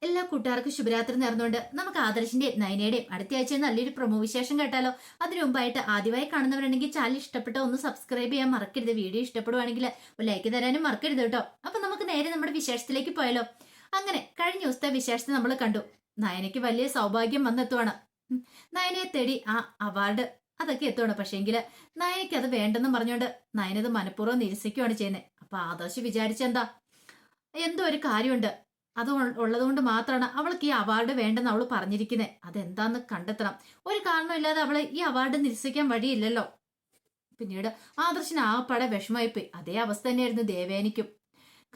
എല്ലാ കൂട്ടുകാർക്കും ശുഭരാത്രി നേർന്നുകൊണ്ട് നമുക്ക് ആദർശിന്റെയും നയനയുടെയും അടുത്ത ആഴ്ച നല്ലൊരു പ്രൊമോ വിശേഷം കേട്ടാലോ. അതിനു മുമ്പായിട്ട് ആദ്യമായി കാണുന്നവരുണ്ടെങ്കിൽ ചാനൽ ഇഷ്ടപ്പെട്ട ഒന്ന് സബ്സ്ക്രൈബ് ചെയ്യാൻ മറക്കരുത്. വീഡിയോ ഇഷ്ടപ്പെടുവാണെങ്കിൽ ഒരു ലൈക്ക് തരാനും മറക്കരുത് കേട്ടോ. അപ്പൊ നമുക്ക് നേരെ നമ്മുടെ വിശേഷത്തിലേക്ക് പോയാലോ. അങ്ങനെ കഴിഞ്ഞ ദിവസത്തെ വിശേഷത്തെ നമ്മൾ കണ്ടു. നയനയ്ക്ക് വലിയ സൗഭാഗ്യം വന്നെത്തുവാണ്. നയനയെ തേടി ആ അവാർഡ് അതൊക്കെ എത്തുവാണ്. പക്ഷേങ്കില് നയനയ്ക്ക് അത് വേണ്ടെന്നും പറഞ്ഞുകൊണ്ട് നയനത് മനഃപൂർവ്വം നിരസിക്കുകയാണ് ചെയ്യുന്നത്. അപ്പൊ ആദർശ് വിചാരിച്ചെന്താ, എന്തോ ഒരു കാര്യമുണ്ട്, അത് ഉള്ളതുകൊണ്ട് മാത്രമാണ് അവൾക്ക് ഈ അവാർഡ് വേണ്ടെന്ന് അവൾ പറഞ്ഞിരിക്കുന്നത്. അതെന്താന്ന് കണ്ടെത്തണം. ഒരു കാരണമില്ലാതെ അവളെ ഈ അവാർഡ് നിരസിക്കാൻ വഴിയില്ലല്ലോ. പിന്നീട് ആദർശിന് ആകപ്പാടെ വിഷമമായിപ്പോയി. അതേ അവസ്ഥ തന്നെയായിരുന്നു ദേവേനിക്കും.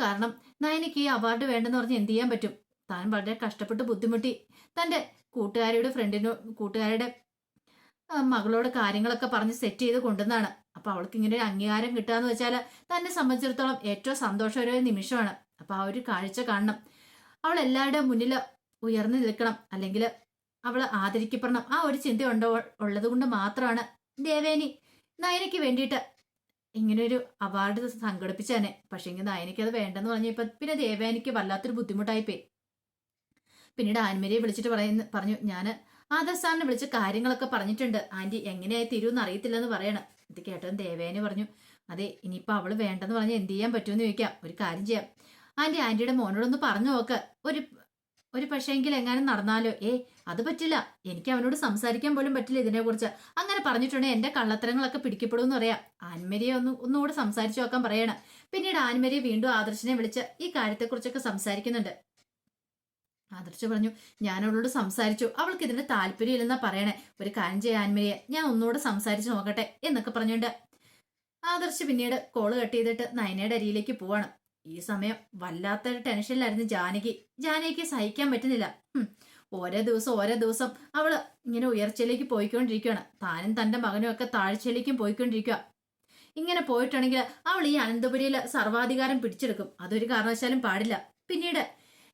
കാരണം നയനിക്ക് ഈ അവാർഡ് വേണ്ടെന്ന് പറഞ്ഞ് എന്ത് ചെയ്യാൻ പറ്റും. താൻ വളരെ കഷ്ടപ്പെട്ട് ബുദ്ധിമുട്ടി തന്റെ കൂട്ടുകാരുടെ മകളോട് കാര്യങ്ങളൊക്കെ പറഞ്ഞ് സെറ്റ് ചെയ്ത് കൊണ്ടുവന്നാണ്. അപ്പൊ അവൾക്ക് ഇങ്ങനെ ഒരു അംഗീകാരം കിട്ടുകയെന്ന് വെച്ചാൽ തന്നെ സംബന്ധിച്ചിടത്തോളം ഏറ്റവും സന്തോഷകരമായ നിമിഷമാണ്. അപ്പൊ ആ ഒരു കാഴ്ച കാണണം. അവൾ എല്ലാവരുടെ മുന്നിൽ ഉയർന്നു നിൽക്കണം, അല്ലെങ്കിൽ അവൾ ആദരിക്കപ്പെടണം. ആ ഒരു ചിന്ത ഉള്ളത് കൊണ്ട് മാത്രമാണ് ദേവേനി നയനയ്ക്ക് വേണ്ടിയിട്ട് ഇങ്ങനൊരു അവാർഡ് സംഘടിപ്പിച്ചതന്നെ. പക്ഷേങ്കിൽ നയനയ്ക്ക് അത് വേണ്ടെന്ന് പറഞ്ഞപ്പോ പിന്നെ ദേവേനിക്ക് വല്ലാത്തൊരു ബുദ്ധിമുട്ടായിപ്പോയി. പിന്നീട് ആൻമരിയെ വിളിച്ചിട്ട് പറഞ്ഞു, ഞാൻ ആദർശ് സാറിനെ വിളിച്ച് കാര്യങ്ങളൊക്കെ പറഞ്ഞിട്ടുണ്ട്. ആന്റി എങ്ങനെയായി തീരുമെന്ന് അറിയത്തില്ലെന്ന് പറയണം. ഇത് കേട്ടതും ദേവേനി പറഞ്ഞു, അതെ ഇനിയിപ്പോ അവള് വേണ്ടെന്ന് പറഞ്ഞ് എന്ത് ചെയ്യാൻ പറ്റുമെന്ന് ചോദിക്കാം. ഒരു കാര്യം ചെയ്യാം, ആന്റിയുടെ മോനോടൊന്ന് പറഞ്ഞു നോക്ക്. ഒരു പക്ഷേങ്കിൽ എങ്ങാനും നടന്നാലോ. അത് പറ്റില്ല, എനിക്ക് അവനോട് സംസാരിക്കാൻ പോലും പറ്റില്ല ഇതിനെ കുറിച്ച്. അങ്ങനെ പറഞ്ഞിട്ടുണ്ടെങ്കിൽ എന്റെ കള്ളത്തരങ്ങളൊക്കെ പിടിക്കപ്പെടുമെന്ന് പറയാം. ആൻമരിയെ ഒന്നുകൂടെ സംസാരിച്ചു നോക്കാൻ പറയണം. പിന്നീട് ആൻമരിയെ വീണ്ടും ആദർശിനെ വിളിച്ച് ഈ കാര്യത്തെക്കുറിച്ചൊക്കെ സംസാരിക്കുന്നുണ്ട്. ആദർശ് പറഞ്ഞു, ഞാൻ അവളോട് സംസാരിച്ചു, അവൾക്ക് ഇതിന്റെ താല്പര്യമില്ലെന്നാ പറയണേ. ഒരു കാര്യം ചെയ്യാൻ ആൻമരിയെ ഞാൻ ഒന്നുകൂടെ സംസാരിച്ചു നോക്കട്ടെ എന്നൊക്കെ പറഞ്ഞുകൊണ്ട് ആദർശ് പിന്നീട് കോള് കട്ട് ചെയ്തിട്ട് നയനയുടെ അരിയിലേക്ക് പോവാണ്. ഈ സമയം വല്ലാത്തൊരു ടെൻഷനിലായിരുന്നു ജാനകിക്ക് സഹിക്കാൻ പറ്റുന്നില്ല. ഓരോ ദിവസം അവള് ഇങ്ങനെ ഉയർച്ചയിലേക്ക് പോയിക്കൊണ്ടിരിക്കുകയാണ്. താനും തന്റെ മകനും ഒക്കെ താഴ്ചയിലേക്കും പോയിക്കൊണ്ടിരിക്കുക. ഇങ്ങനെ പോയിട്ടുണ്ടെങ്കിൽ അവൾ ഈ അനന്തപുരിയിൽ സർവാധികാരം പിടിച്ചെടുക്കും. അതൊരു കാരണവശാലും പാടില്ല. പിന്നീട്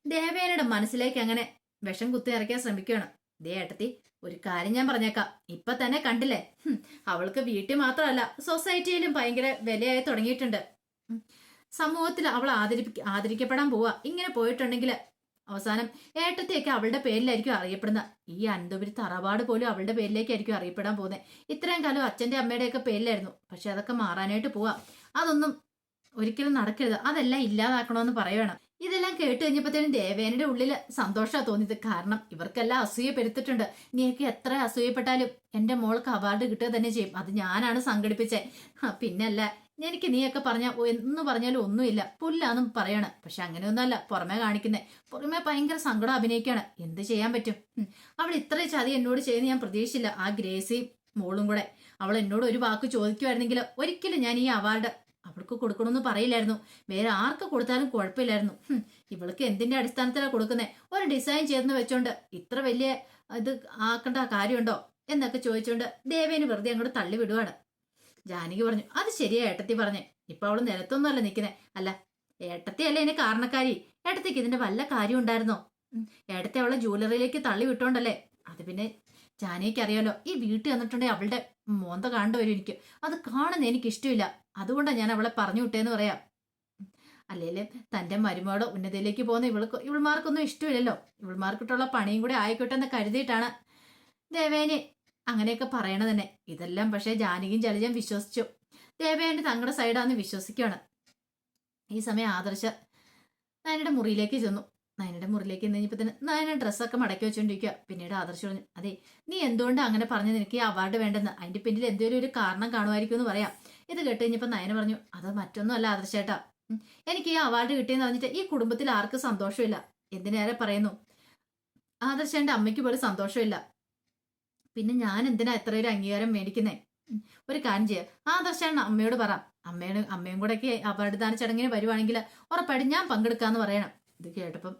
ദേവേനയുടെ മനസ്സിലേക്ക് അങ്ങനെ വിഷം കുത്തി ഇറക്കാൻ ശ്രമിക്കുകയാണ്. ദേ ഏട്ടത്തി, ഒരു കാര്യം ഞാൻ പറഞ്ഞേക്കാം. ഇപ്പൊ തന്നെ കണ്ടില്ലേ, അവൾക്ക് വീട്ടിൽ മാത്രമല്ല സൊസൈറ്റിയിലും ഭയങ്കര വിലയായി തുടങ്ങിയിട്ടുണ്ട്. സമൂഹത്തിൽ അവൾ ആദരിക്കപ്പെടാൻ പോവാ. ഇങ്ങനെ പോയിട്ടുണ്ടെങ്കിൽ അവസാനം ഏട്ടത്തെയൊക്കെ അവളുടെ പേരിലായിരിക്കും അറിയപ്പെടുന്നത്. ഈ അനന്തപുരി തറവാട് പോലും അവളുടെ പേരിലേക്കായിരിക്കും അറിയപ്പെടാൻ പോകുന്നത്. ഇത്രയും കാലം അച്ഛന്റെ അമ്മയുടെയൊക്കെ പേരിലായിരുന്നു. പക്ഷെ അതൊക്കെ മാറാനായിട്ട് പോവാ. അതൊന്നും ഒരിക്കലും നടക്കരുത്. അതെല്ലാം ഇല്ലാതാക്കണമെന്ന് പറയുകയാണ്. ഇതെല്ലാം കേട്ട് കഴിഞ്ഞപ്പോഴത്തേനും ദേവേനയുടെ ഉള്ളിൽ സന്തോഷമാണ് തോന്നിയത്. കാരണം ഇവർക്കെല്ലാം അസൂയ പെരുത്തിട്ടുണ്ട്. നീയൊക്കെ എത്ര അസൂയപ്പെട്ടാലും എന്റെ മോൾക്ക് അവാർഡ് കിട്ടുക തന്നെ ചെയ്യും. അത് ഞാനാണ് സംഘടിപ്പിച്ചേ. പിന്നല്ല, എനിക്ക് നീയൊക്കെ എന്ന് പറഞ്ഞാലും ഒന്നുമില്ല, പുല്ലാന്നും പറയണം. പക്ഷെ അങ്ങനെയൊന്നുമല്ല പുറമെ കാണിക്കുന്നേ. പുറമെ ഭയങ്കര സങ്കടം അഭിനയിക്കാണ്. എന്ത് ചെയ്യാൻ പറ്റും. അവൾ ഇത്ര ചതി എന്നോട് ചെയ്യുന്ന ഞാൻ പ്രതീക്ഷിച്ചില്ല. ആ ഗ്രേസി മോളും കൂടെ അവൾ എന്നോട് ഒരു വാക്ക് ചോദിക്കുമായിരുന്നെങ്കിൽ ഒരിക്കലും ഞാൻ ഈ അവാർഡ് അവൾക്ക് കൊടുക്കണമെന്ന് പറയില്ലായിരുന്നു. വേറെ ആർക്ക് കൊടുത്താലും കുഴപ്പമില്ലായിരുന്നു. ഇവൾക്ക് എന്തിന്റെ അടിസ്ഥാനത്തിലാണ് കൊടുക്കുന്നത്? ഒരു ഡിസൈൻ ചെയ്തെന്ന് വെച്ചോണ്ട് ഇത്ര വലിയ ഇത് ആക്കേണ്ട കാര്യമുണ്ടോ എന്നൊക്കെ ചോദിച്ചോണ്ട് ദേവേന് വെറുതെ അങ്ങോട്ട് തള്ളി വിടുവാണ്. ജാനകി പറഞ്ഞു, അത് ശരിയാ ഏട്ടത്തി പറഞ്ഞേ. ഇപ്പൊ അവള് നിലത്തൊന്നുമല്ല നിൽക്കുന്നേ. അല്ല, ഏട്ടത്തി അല്ലേ ഇതിന് കാരണക്കാരി. ഏട്ടത്തിക്ക് ഇതിന്റെ വല്ല കാര്യം ഉണ്ടായിരുന്നോ? ഏട്ടത്തി അവളെ ജ്വല്ലറിയിലേക്ക് തള്ളി വിട്ടോണ്ടല്ലേ. അത് പിന്നെ ജാനകിക്ക് അറിയാലോ, ഈ വീട്ടിൽ വന്നിട്ടുണ്ടെങ്കിൽ അവളുടെ മോന്ത കാണേണ്ട വരും എനിക്ക്. അത് കാണുന്ന എനിക്ക് ഇഷ്ടമില്ല. അതുകൊണ്ടാണ് ഞാൻ അവളെ പറഞ്ഞു വിട്ടേന്ന് പറയാം. അല്ലേല് തന്റെ മരുമകളുടെ ഉന്നതിയിലേക്ക് പോകുന്ന ഇവൾമാർക്കൊന്നും ഇഷ്ടമില്ലല്ലോ. ഇവൾമാർക്കിട്ടുള്ള പണിയും കൂടെ ആയിക്കോട്ടെ എന്ന് കരുതിയിട്ടാണ് ദേവേനെ അങ്ങനെയൊക്കെ പറയണത് തന്നെ. ഇതെല്ലാം പക്ഷേ ജാനകിയും ജലജയും വിശ്വസിച്ചു. ദേവേന്റെ തങ്ങളുടെ സൈഡാന്ന് വിശ്വസിക്കുകയാണ്. ഈ സമയം ആദർശ നയനയുടെ മുറിയിലേക്ക് ചെന്നു. നയനയുടെ മുറിയിലേക്ക് കഴിഞ്ഞപ്പോൾ തന്നെ നയന ഡ്രസ്സൊക്കെ മടക്കി വെച്ചോണ്ടിരിക്കുക. പിന്നീട് ആദർശ് പറഞ്ഞു, അതെ നീ എന്തുകൊണ്ട് അങ്ങനെ പറഞ്ഞു നിനക്ക് ഈ അവാർഡ് വേണ്ടെന്ന്? അതിന്റെ പിന്നിൽ എന്തെങ്കിലും ഒരു കാരണം കാണുമായിരിക്കും എന്ന് പറയാം. ഇത് കേട്ട് കഴിഞ്ഞപ്പോൾ നയന പറഞ്ഞു, അത് മറ്റൊന്നും അല്ല ആദർശേട്ടാ, എനിക്ക് ഈ അവാർഡ് കിട്ടിയെന്ന് പറഞ്ഞിട്ട് ഈ കുടുംബത്തിൽ ആർക്കും സന്തോഷമില്ല. എന്തിനേറെ പറയുന്നു, ആദർശേന്റെ അമ്മയ്ക്ക് പോലും സന്തോഷമില്ല. പിന്നെ ഞാൻ എന്തിനാ എത്ര ഒരു അംഗീകാരം മേടിക്കുന്നേ? ഒരു കാര്യം ചെയ്യാം, ആദർശേണ്ട അമ്മയോട് പറ. അമ്മയും കൂടെ ഒക്കെ അവാർഡ് ദാന ചടങ്ങിന് വരുവാണെങ്കിൽ ഉറപ്പായിട്ട് ഞാൻ പങ്കെടുക്കാന്ന് പറയണം. ഇത് കേട്ടപ്പം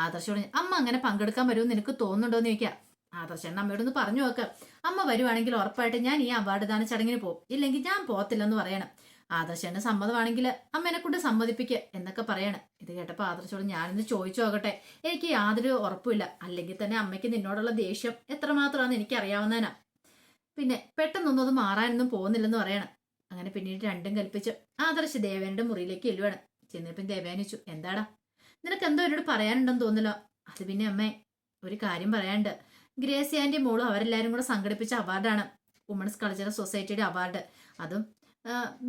ആദർശ് പറഞ്ഞു, അമ്മ അങ്ങനെ പങ്കെടുക്കാൻ വരുമെന്ന് നിനക്ക് തോന്നുന്നുണ്ടോന്ന് ചോദിക്കാം. ആദർശേണ്ട അമ്മയോടൊന്ന് പറഞ്ഞു നോക്കാം. അമ്മ വരുവാണെങ്കിൽ ഉറപ്പായിട്ട് ഞാൻ ഈ അവാർഡ് ദാന ചടങ്ങിന് പോകും, ഇല്ലെങ്കിൽ ഞാൻ പോകത്തില്ലെന്ന് പറയണം. ആദർശേണ്ട സമ്മതമാണെങ്കിൽ അമ്മേനെ കൊണ്ട് സമ്മതിപ്പിക്കുക എന്നൊക്കെ പറയണം. ഇത് കേട്ടപ്പോൾ ആദർശോട് ഞാനൊന്ന് ചോദിച്ചു നോക്കട്ടെ, എനിക്ക് യാതൊരു ഉറപ്പില്ല. അല്ലെങ്കിൽ തന്നെ അമ്മയ്ക്ക് നിന്നോടുള്ള ദേഷ്യം എത്രമാത്രമാണെന്ന് എനിക്ക് അറിയാവുന്നതിനാ. പിന്നെ പെട്ടെന്നൊന്നും അത് മാറാനൊന്നും പോകുന്നില്ലെന്ന് പറയണം. അങ്ങനെ പിന്നീട് രണ്ടും കൽപ്പിച്ച് ആദർശ് ദേവേനയുടെ മുറിയിലേക്ക് ചെല്ലുവാണ്. ചെന്നപ്പം ദേവേനിച്ചു, എന്താടാ നിനക്ക് എന്തോ എന്നോട് പറയാനുണ്ടെന്ന് തോന്നില്ല. അത് പിന്നെ അമ്മേ ഒരു കാര്യം പറയാണ്ട്, ഗ്രേസി ആൻറ്റി മോളും അവരെല്ലാരും കൂടെ സംഘടിപ്പിച്ച അവാർഡാണ് വുമൺസ് കൾച്ചറൽ സൊസൈറ്റിയുടെ അവാർഡ്. അതും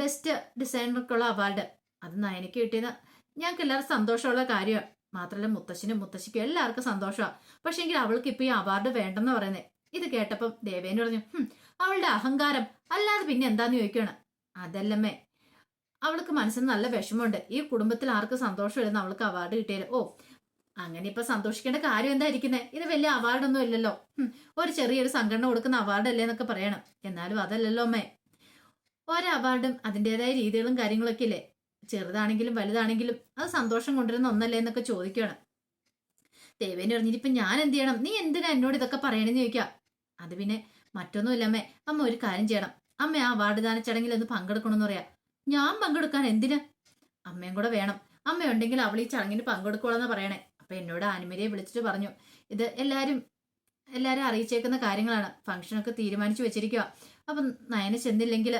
ബെസ്റ്റ് ഡിസൈനർക്കുള്ള അവാർഡ്. അത് നയനയ്ക്ക് കിട്ടിയത് ഞങ്ങൾക്ക് എല്ലാവർക്കും സന്തോഷമുള്ള കാര്യമാണ്. മാത്രമല്ല മുത്തശ്ശനും മുത്തശ്ശിക്കും എല്ലാവർക്കും സന്തോഷമാണ്. പക്ഷെ എങ്കിൽ അവൾക്ക് ഇപ്പൊ ഈ അവാർഡ് വേണ്ടെന്ന് പറയുന്നത്. ഇത് കേട്ടപ്പം ദേവേന് പറഞ്ഞു, അവളുടെ അഹങ്കാരം അല്ലാതെ പിന്നെ എന്താന്ന് ചോദിക്കുകയാണ്. അതല്ലമ്മേ, അവൾക്ക് മനസ്സിന് നല്ല വിഷമമുണ്ട്. ഈ കുടുംബത്തിൽ ആർക്ക് സന്തോഷമില്ലെന്ന് അവൾക്ക് അവാർഡ് കിട്ടിയാലും. ഓ, അങ്ങനെ ഇപ്പൊ സന്തോഷിക്കേണ്ട കാര്യം എന്തായിരിക്കുന്നത്? ഇത് വലിയ അവാർഡൊന്നും ഇല്ലല്ലോ, ഒരു ചെറിയൊരു സംഘടന കൊടുക്കുന്ന അവാർഡ് അല്ലേ എന്നൊക്കെ പറയണം. എന്നാലും അതല്ലല്ലോ അമ്മേ, ഓരോ അവാർഡും അതിൻ്റെതായ രീതികളും കാര്യങ്ങളൊക്കെ ഇല്ലേ, ചെറുതാണെങ്കിലും വലുതാണെങ്കിലും അത് സന്തോഷം കൊണ്ടുവരുന്ന ഒന്നല്ലേ എന്നൊക്കെ ചോദിക്കുകയാണ്. ദേവേന് പറഞ്ഞിട്ട് ഇപ്പൊ ഞാൻ എന്ത് ചെയ്യണം, നീ എന്തിനാ എന്നോട് ഇതൊക്കെ പറയണെന്ന് ചോദിക്കാം. അത് പിന്നെ മറ്റൊന്നുമില്ല അമ്മേ, അമ്മ ഒരു കാര്യം ചെയ്യണം. അമ്മ ആ അവാർഡ് ദാന ചടങ്ങിൽ ഒന്ന് പങ്കെടുക്കണമെന്ന് പറയാം. ഞാൻ പങ്കെടുക്കാൻ എന്തിന്? അമ്മയും കൂടെ വേണം. അമ്മ ഉണ്ടെങ്കിൽ അവൾ ഈ ചടങ്ങിന് പങ്കെടുക്കോളെന്ന് പറയണേ. അപ്പൊ എന്നോട് ആനിമരിയെ വിളിച്ചിട്ട് പറഞ്ഞു, ഇത് എല്ലാരും അറിയിച്ചേക്കുന്ന കാര്യങ്ങളാണ്, ഫംഗ്ഷനൊക്കെ തീരുമാനിച്ചു വെച്ചിരിക്കുക. അപ്പൊ നയന ചെന്നില്ലെങ്കിൽ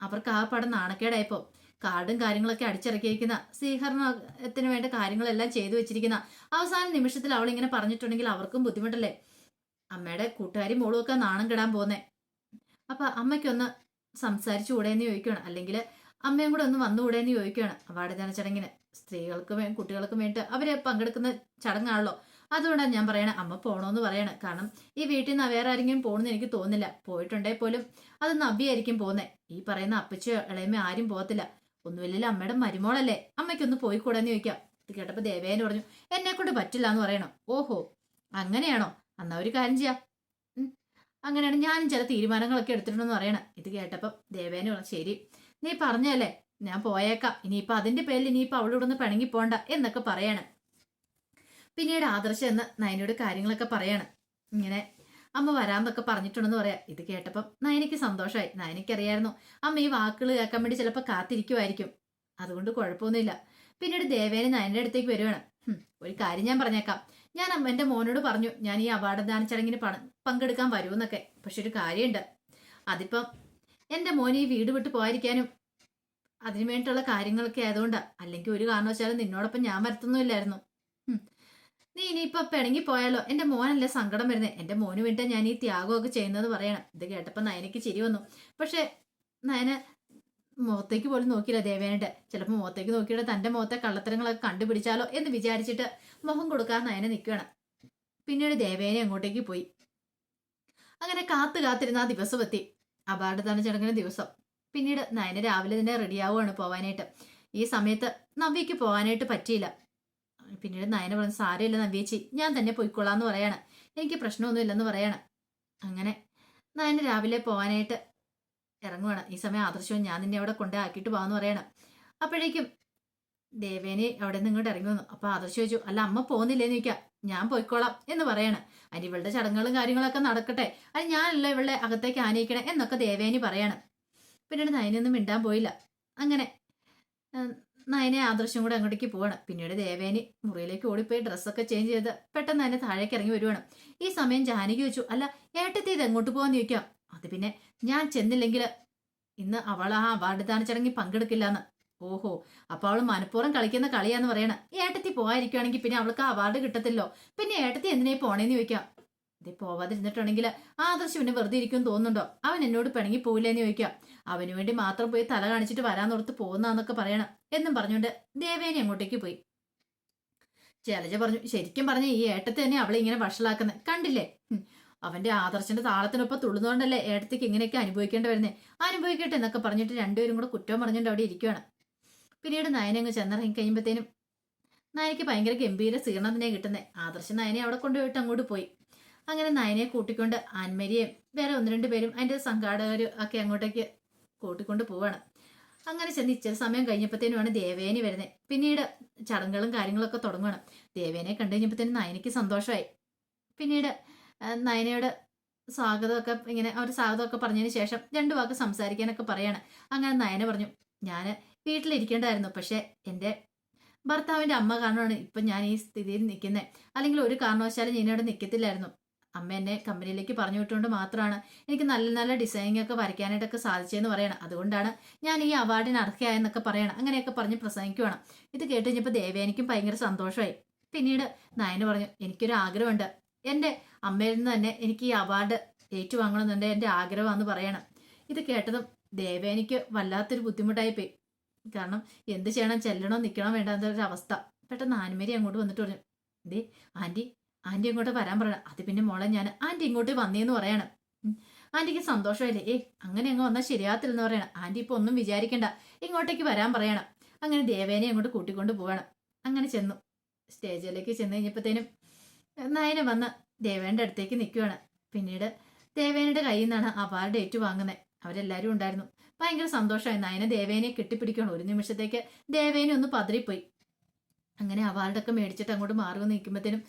അവർക്ക് ആ പടം നാണക്കേടായപ്പോ കാർഡും കാര്യങ്ങളൊക്കെ അടിച്ചിറക്കിയിരിക്കുന്ന, സ്വീകരണത്തിന് വേണ്ട കാര്യങ്ങളെല്ലാം ചെയ്തു വെച്ചിരിക്കുന്ന അവസാന നിമിഷത്തിൽ അവൾ ഇങ്ങനെ പറഞ്ഞിട്ടുണ്ടെങ്കിൽ അവർക്കും ബുദ്ധിമുട്ടല്ലേ. അമ്മയുടെ കൂട്ടുകാരി മോളും ഒക്കെ നാണം കെടാൻ പോന്നേ. അപ്പൊ അമ്മയ്ക്കൊന്ന് സംസാരിച്ചു കൂടെയെന്ന് ചോദിക്കുകയാണ്. അല്ലെങ്കിൽ അമ്മയും കൂടെ ഒന്ന് വന്നുകൂടെയെന്ന് ചോദിക്കുകയാണ്. അവാർഡ്ദാന ചടങ്ങിന് സ്ത്രീകൾക്കും കുട്ടികൾക്കും വേണ്ടിയിട്ട് അവര് പങ്കെടുക്കുന്ന ചടങ്ങാണല്ലോ. അതുകൊണ്ടാണ് ഞാൻ പറയണേ, അമ്മ പോണോന്ന് പറയണേ. കാരണം ഈ വീട്ടിൽ നിന്ന് വേറെ ആരെങ്കിലും പോകണമെന്ന് എനിക്ക് തോന്നുന്നില്ല. പോയിട്ടുണ്ടെങ്കിൽ പോലും അത് നവ്യായിരിക്കും പോകുന്നേ. ഈ പറയുന്ന അപ്പച്ചോ ഇളയമ്മ ആരും പോകത്തില്ല. ഒന്നുമില്ലല്ലോ അമ്മയുടെ മരുമോളല്ലേ, അമ്മയ്ക്കൊന്ന് പോയിക്കൂടെന്ന് ചോദിക്കാം. ഇത് കേട്ടപ്പോ ദേവേന് പറഞ്ഞു, എന്നെ കൊണ്ട് പറ്റില്ല എന്ന് പറയണോ. ഓഹോ, അങ്ങനെയാണോ? എന്നാ ഒരു കാര്യം ചെയ്യാം. അങ്ങനെയാണ് ഞാനും ചില തീരുമാനങ്ങളൊക്കെ എടുത്തിട്ടുണ്ടെന്ന് പറയണം. ഇത് കേട്ടപ്പം ദേവേന് പറഞ്ഞു, ശരി നീ പറഞ്ഞല്ലേ, ഞാൻ പോയേക്കാം. ഇനിയിപ്പൊ അതിന്റെ പേരിൽ ഇനിയിപ്പൊ അവളോട് ഒന്ന് പിണങ്ങി പോണ്ട എന്നൊക്കെ പറയാണ്. പിന്നീട് ആദർശം എന്ന് നയനോട് കാര്യങ്ങളൊക്കെ പറയാണ്. ഇങ്ങനെ അമ്മ വരാമെന്നൊക്കെ പറഞ്ഞിട്ടുണ്ടെന്ന് പറയാം. ഇത് കേട്ടപ്പം നയനയ്ക്ക് സന്തോഷമായി. നയനയ്ക്കറിയായിരുന്നു അമ്മ ഈ വാക്കുകൾ കേൾക്കാൻ വേണ്ടി ചിലപ്പോൾ കാത്തിരിക്കുമായിരിക്കും. അതുകൊണ്ട് കുഴപ്പമൊന്നുമില്ല. പിന്നീട് ദേവേനെ നയന്റെ അടുത്തേക്ക് വരുവാണ്. ഒരു കാര്യം ഞാൻ പറഞ്ഞേക്കാം, ഞാൻ എന്റെ മോനോട് പറഞ്ഞു ഞാൻ ഈ അവാർഡ് ദാന ചടങ്ങിന് പങ്കെടുക്കാൻ വരുമെന്നൊക്കെ. പക്ഷെ ഒരു കാര്യമുണ്ട്, അതിപ്പം എന്റെ മോന് ഈ വീട് വിട്ട് പോയിരിക്കാനും അതിനു വേണ്ടിയിട്ടുള്ള കാര്യങ്ങളൊക്കെ ആയതുകൊണ്ടാ. അല്ലെങ്കിൽ ഒരു കാരണവശാലും നിന്നോടൊപ്പം ഞാൻ വരത്തൊന്നുമില്ലായിരുന്നു. നീ ഇനിയിപ്പൊ പിണങ്ങി പോയാലോ, എന്റെ മോനല്ലേ സങ്കടം വരുന്നേ. എന്റെ മോന് വേണ്ടി ഞാൻ ഈ ത്യാഗമൊക്കെ ചെയ്യുന്നത് പറയണം. ഇത് കേട്ടപ്പോ നയനയ്ക്ക് ചിരി വന്നു. പക്ഷെ നയന മുഖത്തേക്ക് പോലും നോക്കിയില്ല ദേവേനയുടെ. ചിലപ്പോൾ മുഖത്തേക്ക് നോക്കിയിട്ട് തന്റെ മുഖത്തെ കള്ളത്തരങ്ങളൊക്കെ കണ്ടുപിടിച്ചാലോ എന്ന് വിചാരിച്ചിട്ട് മുഖം കൊടുക്കാൻ നയന നിൽക്കുകയാണ്. പിന്നീട് ദേവേനെ അങ്ങോട്ടേക്ക് പോയി. അങ്ങനെ കാത്തിരുന്ന ആ ദിവസം എത്തി, അവാർഡ് ദാന ചടങ്ങിന് ദിവസം. പിന്നീട് നയന രാവിലെ തന്നെ റെഡിയാവുകയാണ് പോവാനായിട്ട്. ഈ സമയത്ത് നവ്യക്ക് പോകാനായിട്ട് പറ്റിയില്ല. പിന്നീട് നയന പറഞ്ഞ്, സാരമില്ല നവ്യേച്ചി, ഞാൻ തന്നെ പോയിക്കൊള്ളാന്ന് പറയാണ്. എനിക്ക് പ്രശ്നമൊന്നുമില്ലെന്ന് പറയാണ്. അങ്ങനെ നയന രാവിലെ പോകാനായിട്ട് ഇറങ്ങുവാണ്. ഈ സമയം ആദർശവും ഞാൻ നിന്നെ അവിടെ കൊണ്ടാക്കിയിട്ട് പോകാന്ന് പറയണം. അപ്പോഴേക്കും ദേവേനെ അവിടെ നിന്ന് ഇങ്ങോട്ട് ഇറങ്ങി വന്നു. അപ്പൊ ആദർശം ചോദിച്ചു, അല്ല അമ്മ പോകുന്നില്ലേന്ന് ചോദിക്കാം. ഞാൻ പോയിക്കോളാം എന്ന് പറയാണ്. അതിന് ഇവളുടെ ചടങ്ങുകളും കാര്യങ്ങളൊക്കെ നടക്കട്ടെ, അത് ഞാനല്ല ഇവളുടെ അകത്തേക്ക് ആനയിക്കണേ എന്നൊക്കെ ദേവേനി പറയാണ്. പിന്നീട് നയനൊന്നും മിണ്ടാൻ പോയില്ല. അങ്ങനെ നയനെ ആദർശം കൂടെ അങ്ങോട്ടേക്ക് പോവാണ്. പിന്നീട് ദേവേനി മുറിയിലേക്ക് ഓടിപ്പോയി ഡ്രസ്സൊക്കെ ചേഞ്ച് ചെയ്ത് പെട്ടെന്ന് തന്നെ താഴേക്ക് ഇറങ്ങി വരുവാണ്. ഈ സമയം ജാനകി ചോദിച്ചു, അല്ല ഏട്ടത്തി ഇത് എങ്ങോട്ട് പോകാന്ന് ചോദിക്കാം. അത് പിന്നെ ഞാൻ ചെന്നില്ലെങ്കിൽ ഇന്ന് അവൾ ആ അവാർഡ് ദാന ചടങ്ങിൽ പങ്കെടുക്കില്ലാന്ന്. ഓഹോ, അപ്പൊ അവൾ മനഃപൂർവ്വം കളിക്കുന്ന കളിയാന്ന് പറയണ. ഏട്ടത്തി പോകാതിരിക്കുകയാണെങ്കിൽ പിന്നെ അവൾക്ക് അവാർഡ് കിട്ടത്തില്ലോ. പിന്നെ ഏട്ടത്തി എന്തിനായി പോണേന്ന് ചോദിക്കാം. ഇത് പോവാതിരുന്നിട്ടുണ്ടെങ്കിൽ ആദർശം പിന്നെ വെറുതെ ഇരിക്കും തോന്നുന്നുണ്ടോ? അവൻ എന്നോട് പിണങ്ങി പോയില്ലെന്ന് ചോദിക്കാം. അവന് വേണ്ടി മാത്രം പോയി തല കാണിച്ചിട്ട് വരാന്നോർത്ത് പോകുന്നതെന്നൊക്കെ പറയണം എന്നും പറഞ്ഞുകൊണ്ട് ദേവേനി അങ്ങോട്ടേക്ക് പോയി. ശൈലജ പറഞ്ഞു, ശരിക്കും പറഞ്ഞ ഈ ഏട്ടത്തെ തന്നെ അവളെ ഇങ്ങനെ വഷളാക്കുന്നത് കണ്ടില്ലേ? അവന്റെ ആദർശന്റെ താളത്തിനൊപ്പം തുള്ളുന്നോണ്ടല്ലേ ഏട്ടത്തേക്ക് ഇങ്ങനെയൊക്കെ അനുഭവിക്കേണ്ടി വരുന്നേ. അനുഭവിക്കട്ടെ എന്നൊക്കെ പറഞ്ഞിട്ട് രണ്ടുപേരും കൂടെ കുറ്റവും പറഞ്ഞുകൊണ്ട് അവിടെ ഇരിക്കുകയാണ്. പിന്നീട് നയനങ്ങ് ചെന്നിറങ്ങി കഴിയുമ്പോഴത്തേനും നയനയ്ക്ക് ഭയങ്കര ഗംഭീര സ്വീകരണം തന്നെ കിട്ടുന്നേ. ആദർശം നയനെ അവിടെ കൊണ്ടുപോയിട്ട് അങ്ങോട്ട് പോയി. അങ്ങനെ നയനയെ കൂട്ടിക്കൊണ്ട് ആൻമരിയെയും വേറെ ഒന്ന് രണ്ട് പേരും അതിന്റെ സംഘാടകരും ഒക്കെ അങ്ങോട്ടേക്ക് കൂട്ടിക്കൊണ്ട് പോവാണ്. അങ്ങനെ ചെന്ന് ഇച്ചിരി സമയം കഴിഞ്ഞപ്പോഴത്തേനുമാണ് ദേവേനി വരുന്നത്. പിന്നീട് ചടങ്ങുകളും കാര്യങ്ങളൊക്കെ തുടങ്ങുകയാണ്. ദേവേനെ കണ്ടു കഴിഞ്ഞപ്പോഴത്തേനും നയനയ്ക്ക് സന്തോഷമായി. പിന്നീട് നയനയോട് സ്വാഗതമൊക്കെ ഇങ്ങനെ അവർ സ്വാഗതമൊക്കെ പറഞ്ഞതിന് ശേഷം രണ്ടു വാക്ക് സംസാരിക്കാനൊക്കെ പറയാണ്. അങ്ങനെ നയന പറഞ്ഞു, ഞാൻ വീട്ടിലിരിക്കേണ്ടായിരുന്നു, പക്ഷെ എൻ്റെ ഭർത്താവിൻ്റെ അമ്മ കാരണമാണ് ഇപ്പം ഞാൻ ഈ സ്ഥിതിയിൽ നിൽക്കുന്നത്. അല്ലെങ്കിൽ ഒരു കാരണവശാലും ഞാൻ ഇവിടെ നിൽക്കത്തില്ലായിരുന്നു. അമ്മ എന്നെ കമ്പനിയിലേക്ക് പറഞ്ഞു വിട്ടുകൊണ്ട് മാത്രമാണ് എനിക്ക് നല്ല നല്ല ഡിസൈനിങ് ഒക്കെ വരയ്ക്കാനായിട്ടൊക്കെ സാധിച്ചതെന്ന് പറയണം. അതുകൊണ്ടാണ് ഞാൻ ഈ അവാർഡിന് അർഹയായെന്നൊക്കെ പറയണം. അങ്ങനെയൊക്കെ പറഞ്ഞ് പ്രസംഗിക്കുവാണ്. ഇത് കേട്ട് കഴിഞ്ഞപ്പോൾ ദേവേനിക്കും ഭയങ്കര സന്തോഷമായി. പിന്നീട് നയന പറഞ്ഞു, എനിക്കൊരു ആഗ്രഹമുണ്ട്. എൻ്റെ അമ്മയിൽ നിന്ന് തന്നെ എനിക്ക് ഈ അവാർഡ് ഏറ്റുവാങ്ങണമെന്നുണ്ട് എൻ്റെ ആഗ്രഹമാണെന്ന് പറയണം. ഇത് കേട്ടതും ദേവേനിക്ക് വല്ലാത്തൊരു ബുദ്ധിമുട്ടായി പോയി. കാരണം എന്ത് ചെയ്യണം, ചെല്ലണോ നിൽക്കണോ വേണ്ടാത്തൊരു അവസ്ഥ. പെട്ടെന്ന് ആൻമേരി അങ്ങോട്ട് വന്നിട്ട് പറഞ്ഞു, ദേ ആൻറ്റി, ആൻറ്റി ഇങ്ങോട്ട് വരാൻ പറയണം. അത് പിന്നെ മോളെ ഞാൻ ആൻറ്റി ഇങ്ങോട്ട് വന്നേന്ന് പറയണം. ആൻറ്റിക്ക് സന്തോഷമായില്ലേ? അങ്ങനെ അങ്ങ് വന്നാൽ ശരിയാത്തില്ലെന്ന് പറയണം. ആൻറ്റി ഇപ്പൊ ഒന്നും വിചാരിക്കണ്ട, ഇങ്ങോട്ടേക്ക് വരാൻ പറയണം. അങ്ങനെ ദേവേനെ അങ്ങോട്ട് കൂട്ടിക്കൊണ്ട് പോവാണ്. അങ്ങനെ ചെന്നു. സ്റ്റേജിലേക്ക് ചെന്ന് കഴിഞ്ഞപ്പോഴത്തേനും നയന വന്ന് ദേവേന്റെ അടുത്തേക്ക് നിൽക്കുവാണ്. പിന്നീട് ദേവേനയുടെ കയ്യിൽ നിന്നാണ് അവാർഡ് ഏറ്റുവാങ്ങുന്നത്. അവരെല്ലാവരും ഉണ്ടായിരുന്നു. ഭയങ്കര സന്തോഷമായി. നയന ദേവേനെ കെട്ടിപ്പിടിക്കണം. ഒരു നിമിഷത്തേക്ക് ദേവേനെ ഒന്ന് പതറിപ്പോയി. അങ്ങനെ അവാർഡൊക്കെ മേടിച്ചിട്ട് അങ്ങോട്ട് മാറി നിൽക്കുമ്പോഴത്തേനും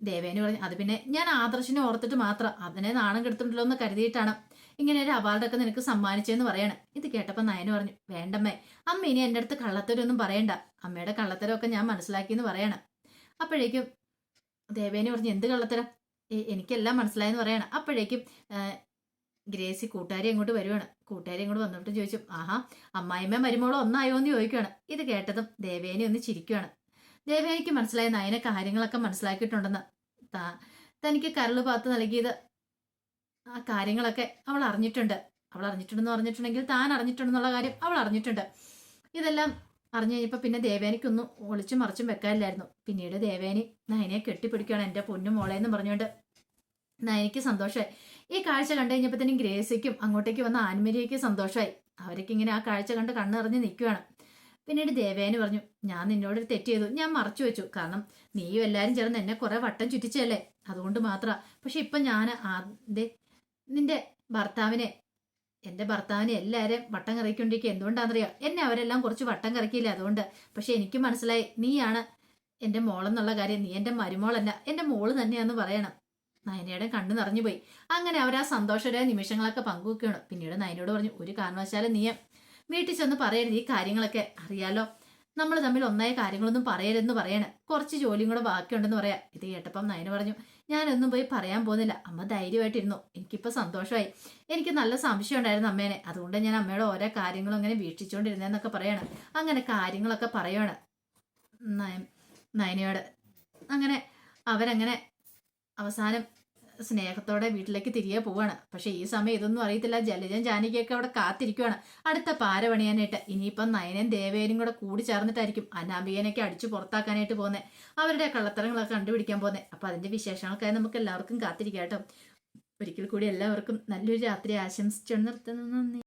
ദേവേന് പറഞ്ഞു, അത് പിന്നെ ഞാൻ ആദർശിനെ ഓർത്തിട്ട് മാത്രം, അതിനെ നാണം കെടുത്തിട്ടുണ്ടല്ലോ എന്ന് കരുതിയിട്ടാണ് ഇങ്ങനെ ഒരു അവാർഡൊക്കെ നിനക്ക് സമ്മാനിച്ചതെന്ന് പറയണം. ഇത് കേട്ടപ്പോൾ നയന് പറഞ്ഞു, വേണ്ടമ്മേ, അമ്മ ഇനി എൻ്റെ അടുത്ത് കള്ളത്തരൊന്നും പറയണ്ട. അമ്മയുടെ കള്ളത്തരമൊക്കെ ഞാൻ മനസ്സിലാക്കിയെന്ന് പറയണം. അപ്പോഴേക്കും ദേവേനെ പറഞ്ഞു, എന്ത് കള്ളത്തരം? എനിക്കെല്ലാം മനസ്സിലായെന്ന് പറയണം. അപ്പോഴേക്കും ഗ്രേസി കൂട്ടുകാരി അങ്ങോട്ട് വരുവാണ്. കൂട്ടുകാരി അങ്ങോട്ട് വന്നിട്ട് ചോദിച്ചു, ആഹാ, അമ്മായിമ്മ മരുമോളോ ഒന്നായോ എന്ന് ചോദിക്കുകയാണ്. ഇത് കേട്ടതും ദേവേനെ ഒന്ന് ചിരിക്കുകയാണ്. ദേവേനിക്ക് മനസ്സിലായ നയന കാര്യങ്ങളൊക്കെ മനസ്സിലാക്കിയിട്ടുണ്ടെന്ന്. തനിക്ക് കരള് പാത്ത് നൽകിയത് ആ കാര്യങ്ങളൊക്കെ അവൾ അറിഞ്ഞിട്ടുണ്ട്. അവൾ അറിഞ്ഞിട്ടുണ്ടെന്ന് പറഞ്ഞിട്ടുണ്ടെങ്കിൽ താൻ അറിഞ്ഞിട്ടുണ്ടെന്നുള്ള കാര്യം അവൾ അറിഞ്ഞിട്ടുണ്ട്. ഇതെല്ലാം അറിഞ്ഞു കഴിഞ്ഞപ്പോൾ പിന്നെ ദേവേനിക്കൊന്നും ഒളിച്ചും മറിച്ചും വെക്കാനില്ലായിരുന്നു. പിന്നീട് ദേവേനി നയനെ കെട്ടിപ്പിടിക്കുകയാണ്. എൻ്റെ പൊന്നു മോളേന്ന് പറഞ്ഞുകൊണ്ട് നയനിക്ക് സന്തോഷമായി. ഈ കാഴ്ച കണ്ടു കഴിഞ്ഞപ്പോൾ തന്നെ ഗ്രേസിക്കും അങ്ങോട്ടേക്ക് വന്ന ആൻമരിയയ്ക്ക് സന്തോഷമായി. അവരൊക്കെ ഇങ്ങനെ ആ കാഴ്ച കണ്ട് കണ്ണിറഞ്ഞ് നിൽക്കുകയാണ്. പിന്നീട് ദേവേന് പറഞ്ഞു, ഞാൻ നിന്നോടൊരു തെറ്റ് ചെയ്തു, ഞാൻ മറച്ചു വെച്ചു. കാരണം നീയും എല്ലാവരും ചേർന്ന് എന്നെ കുറെ വട്ടം ചുറ്റിച്ചല്ലേ, അതുകൊണ്ട് മാത്രമാണ്. പക്ഷെ ഇപ്പം ഞാൻ നിന്റെ ഭർത്താവിനെ, എൻ്റെ ഭർത്താവിനെ എല്ലാവരും വട്ടം കറക്കിക്കൊണ്ടിരിക്കുക. എന്തുകൊണ്ടാണെന്നറിയോ? എന്നെ അവരെല്ലാം കുറച്ച് വട്ടം കറക്കിയില്ല, അതുകൊണ്ട്. പക്ഷെ എനിക്ക് മനസ്സിലായി നീയാണ് എൻ്റെ മോളെന്നുള്ള കാര്യം. നീ എൻ്റെ മരുമോളല്ല, എൻ്റെ മോള് തന്നെയാന്ന് പറയണം. നയനയുടെ കണ്ണ് നിറഞ്ഞു പോയി. അങ്ങനെ അവർ ആ സന്തോഷകരമായ നിമിഷങ്ങളൊക്കെ പങ്കുവെക്കുകയാണ്. പിന്നീട് നയനോട് പറഞ്ഞു, ഒരു കാരണവശാലും നീ വീട്ടിൽ ചെന്ന് പറയരുത്, ഈ കാര്യങ്ങളൊക്കെ അറിയാലോ, നമ്മൾ തമ്മിൽ ഒന്നായ കാര്യങ്ങളൊന്നും പറയരുതെന്ന് പറയണം. കുറച്ച് ജോലിയും കൂടെ ബാക്കിയുണ്ടെന്ന് പറയാം. ഇത് കേട്ടപ്പം നയന പറഞ്ഞു, ഞാനൊന്നും പോയി പറയാൻ പോകുന്നില്ല, അമ്മ ധൈര്യമായിട്ടിരുന്നു. എനിക്കിപ്പോൾ സന്തോഷമായി. എനിക്ക് നല്ല സംശയം ഉണ്ടായിരുന്നു അമ്മേനെ, അതുകൊണ്ട് ഞാൻ അമ്മയുടെ ഓരോ കാര്യങ്ങളും അങ്ങനെ വീക്ഷിച്ചുകൊണ്ടിരുന്നതെന്നൊക്കെ പറയണം. അങ്ങനെ കാര്യങ്ങളൊക്കെ പറയുകയാണ് നയനയോട്. അങ്ങനെ അവരങ്ങനെ അവസാനം സ്നേഹത്തോടെ വീട്ടിലേക്ക് തിരികെ പോവാണ്. പക്ഷെ ഈ സമയം ഇതൊന്നും അറിയത്തില്ല. ജലജൻ ജാനകിയൊക്കെ അവിടെ കാത്തിരിക്കുവാണ് അടുത്ത പാര പണിയാനായിട്ട്. ഇനിയിപ്പം നയനും ദേവേനും കൂടെ കൂടി ചേർന്നിട്ടായിരിക്കും അനാമികനൊക്കെ അടിച്ചു പുറത്താക്കാനായിട്ട് പോകുന്നത്. അവരുടെ കള്ളത്തരങ്ങളൊക്കെ കണ്ടുപിടിക്കാൻ പോകുന്നത്. അപ്പൊ അതിന്റെ വിശേഷങ്ങൾക്കായി നമുക്ക് എല്ലാവർക്കും കാത്തിരിക്കാം കേട്ടോ. ഒരിക്കൽ കൂടി എല്ലാവർക്കും നല്ലൊരു രാത്രി ആശംസിച്ചു നിർത്തുന്നു. നന്ദി.